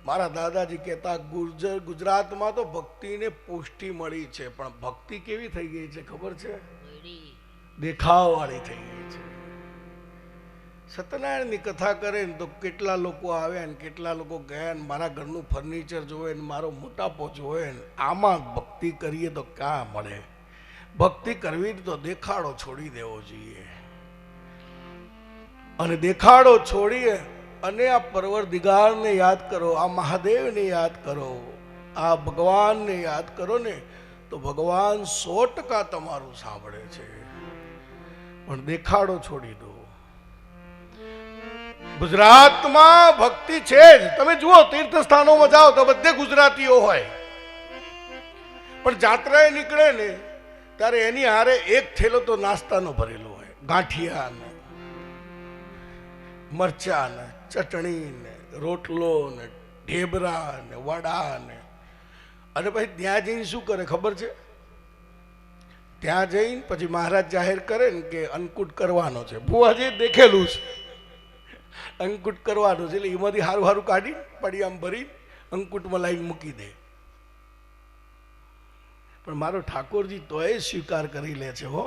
મારા દાદાજી કહેતા ગુજરાતમાં તો ભક્તિને પુષ્ટિ મળી છે, પણ ભક્તિ કેવી થઈ ગઈ છે ખબર છે? દેખાવ વાળી થઈ ગઈ છે. સત્યનારાયણની કથા કરે ને તો કેટલા લોકો આવ્યા ને કેટલા લોકો ગયા ને મારા ઘરનું ફર્નિચર જોવે ને મારો મોટાપો જોવે ને આમાં ભક્તિ કરીએ તો ક્યાં મળે? ભક્તિ કરવી તો દેખાડો છોડી દેવો જોઈએ, અને દેખાડો છોડીએ અને આ પરવરદિગારને યાદ કરો, આ મહાદેવને યાદ કરો, આ ભગવાનને યાદ કરો ને તો ભગવાન 100% તમારું સાંભળે છે. પણ દેખાડો છોડી દો. ગુજરાતમાં ભક્તિ છે જ. તમે જુઓ તીર્થ સ્થાનોમાં જાઓ તો બધે ગુજરાતીઓ હોય, પણ જાત્રાએ નીકળે ને ત્યારે એની હારે એક થેલો તો નાસ્તાનો ભરેલો હોય, ગાંઠિયા ને મરચા ને ચટણી ને રોટલો ને ઢેબરા ને વડા ને. અને પછી ત્યાં જઈને શું કરે ખબર છે? ત્યાં જઈને પછી મહારાજ જાહેર કરે ને કે અન્નકૂટ કરવાનો છે. ભુવાજી દેખેલું છે, અંકુટ કરવાનું છે. એટલે એમાંથી હારું હારું કાઢી પડિયામાં ભરી અંકુટમાં લાઈન મૂકી દે. પણ મારો ઠાકોરજી તોય સ્વીકાર કરી લે છે હો.